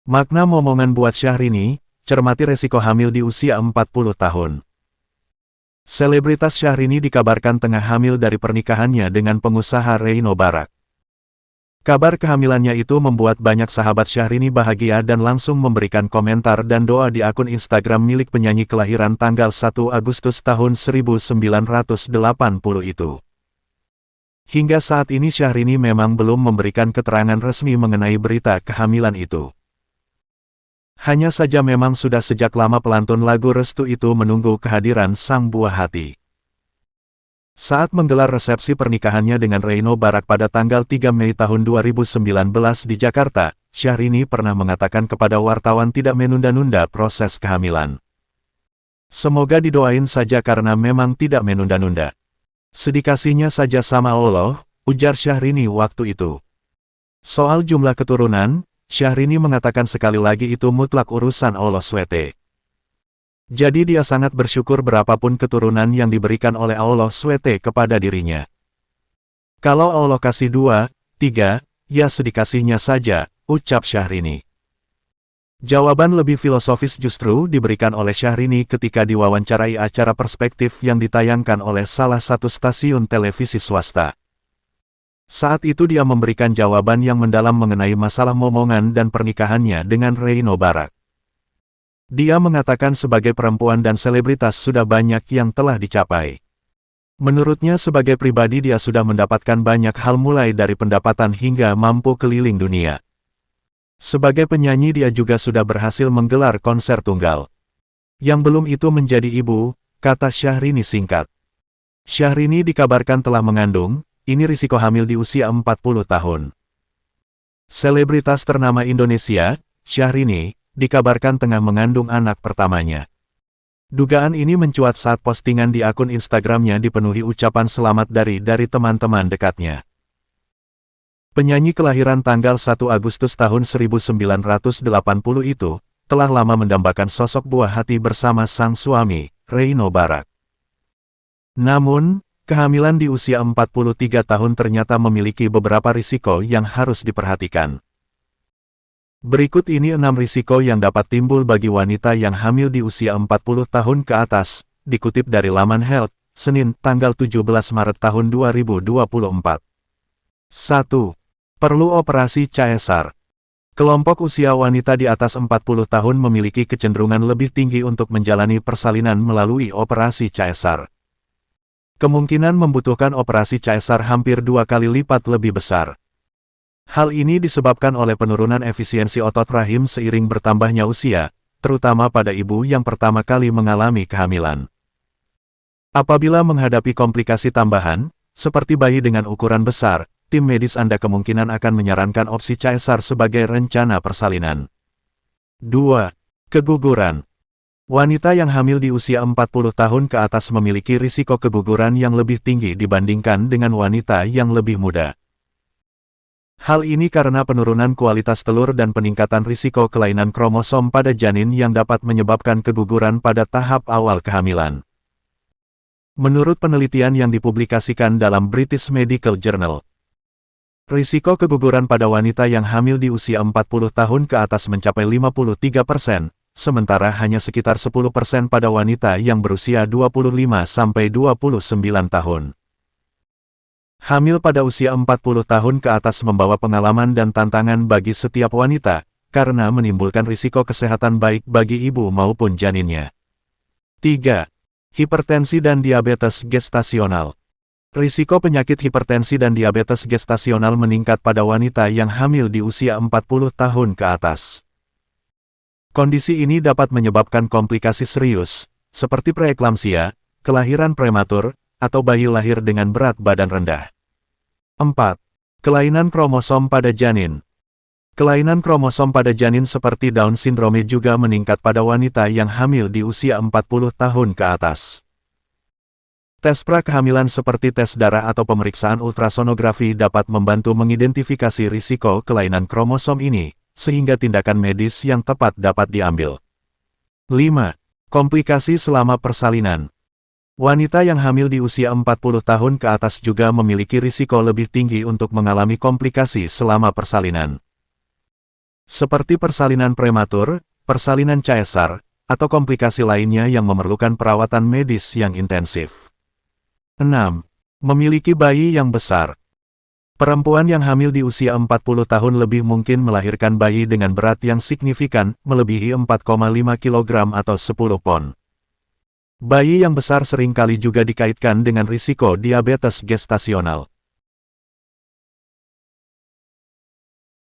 Makna momongan buat Syahrini, cermati resiko hamil di usia 40 tahun. Selebritas Syahrini dikabarkan tengah hamil dari pernikahannya dengan pengusaha Reino Barak. Kabar kehamilannya itu membuat banyak sahabat Syahrini bahagia dan langsung memberikan komentar dan doa di akun Instagram milik penyanyi kelahiran tanggal 1 Agustus tahun 1980 itu. Hingga saat ini Syahrini memang belum memberikan keterangan resmi mengenai berita kehamilan itu. Hanya saja memang sudah sejak lama pelantun lagu Restu itu menunggu kehadiran sang buah hati. Saat menggelar resepsi pernikahannya dengan Reino Barak pada tanggal 3 Mei tahun 2019 di Jakarta, Syahrini pernah mengatakan kepada wartawan tidak menunda-nunda proses kehamilan. Semoga didoain saja karena memang tidak menunda-nunda. Sedikasihnya saja sama Allah, ujar Syahrini waktu itu. Soal jumlah keturunan, Syahrini mengatakan sekali lagi itu mutlak urusan Allah SWT. Jadi dia sangat bersyukur berapapun keturunan yang diberikan oleh Allah SWT kepada dirinya. Kalau Allah kasih 2, 3, ya sedikasihnya saja, ucap Syahrini. Jawaban lebih filosofis justru diberikan oleh Syahrini ketika diwawancarai acara Perspektif yang ditayangkan oleh salah satu stasiun televisi swasta. Saat itu dia memberikan jawaban yang mendalam mengenai masalah momongan dan pernikahannya dengan Reino Barak. Dia mengatakan sebagai perempuan dan selebritas sudah banyak yang telah dicapai. Menurutnya sebagai pribadi dia sudah mendapatkan banyak hal mulai dari pendapatan hingga mampu keliling dunia. Sebagai penyanyi dia juga sudah berhasil menggelar konser tunggal. Yang belum itu menjadi ibu, kata Syahrini singkat. Syahrini dikabarkan telah mengandung. Ini risiko hamil di usia 40 tahun. Selebritas ternama Indonesia, Syahrini, dikabarkan tengah mengandung anak pertamanya. Dugaan ini mencuat saat postingan di akun Instagramnya dipenuhi ucapan selamat dari teman-teman dekatnya. Penyanyi kelahiran tanggal 1 Agustus tahun 1980 itu, telah lama mendambakan sosok buah hati bersama sang suami, Reino Barak. Namun, kehamilan di usia 43 tahun ternyata memiliki beberapa risiko yang harus diperhatikan. Berikut ini 6 risiko yang dapat timbul bagi wanita yang hamil di usia 40 tahun ke atas, dikutip dari laman Health, Senin, tanggal 17 Maret tahun 2024. 1. Perlu operasi caesar. Kelompok usia wanita di atas 40 tahun memiliki kecenderungan lebih tinggi untuk menjalani persalinan melalui operasi caesar. Kemungkinan membutuhkan operasi caesar hampir 2 kali lipat lebih besar. Hal ini disebabkan oleh penurunan efisiensi otot rahim seiring bertambahnya usia, terutama pada ibu yang pertama kali mengalami kehamilan. Apabila menghadapi komplikasi tambahan, seperti bayi dengan ukuran besar, tim medis Anda kemungkinan akan menyarankan opsi caesar sebagai rencana persalinan. 2. Keguguran. Wanita yang hamil di usia 40 tahun ke atas memiliki risiko keguguran yang lebih tinggi dibandingkan dengan wanita yang lebih muda. Hal ini karena penurunan kualitas telur dan peningkatan risiko kelainan kromosom pada janin yang dapat menyebabkan keguguran pada tahap awal kehamilan. Menurut penelitian yang dipublikasikan dalam British Medical Journal, risiko keguguran pada wanita yang hamil di usia 40 tahun ke atas mencapai 53%. Sementara hanya sekitar 10% pada wanita yang berusia 25-29 tahun. Hamil pada usia 40 tahun ke atas membawa pengalaman dan tantangan bagi setiap wanita, karena menimbulkan risiko kesehatan baik bagi ibu maupun janinnya. 3. Hipertensi dan diabetes gestasional. Risiko penyakit hipertensi dan diabetes gestasional meningkat pada wanita yang hamil di usia 40 tahun ke atas. Kondisi ini dapat menyebabkan komplikasi serius, seperti preeklamsia, kelahiran prematur, atau bayi lahir dengan berat badan rendah. 4. Kelainan kromosom pada janin. Kelainan kromosom pada janin seperti Down syndrome juga meningkat pada wanita yang hamil di usia 40 tahun ke atas. Tes pra-kehamilan seperti tes darah atau pemeriksaan ultrasonografi dapat membantu mengidentifikasi risiko kelainan kromosom ini, sehingga tindakan medis yang tepat dapat diambil. 5. Komplikasi selama persalinan. Wanita yang hamil di usia 40 tahun ke atas juga memiliki risiko lebih tinggi untuk mengalami komplikasi selama persalinan. seperti persalinan prematur, persalinan caesar, atau komplikasi lainnya yang memerlukan perawatan medis yang intensif. 6. Memiliki bayi yang besar. Perempuan yang hamil di usia 40 tahun lebih mungkin melahirkan bayi dengan berat yang signifikan, melebihi 4,5 kg atau 10 pon. Bayi yang besar seringkali juga dikaitkan dengan risiko diabetes gestasional.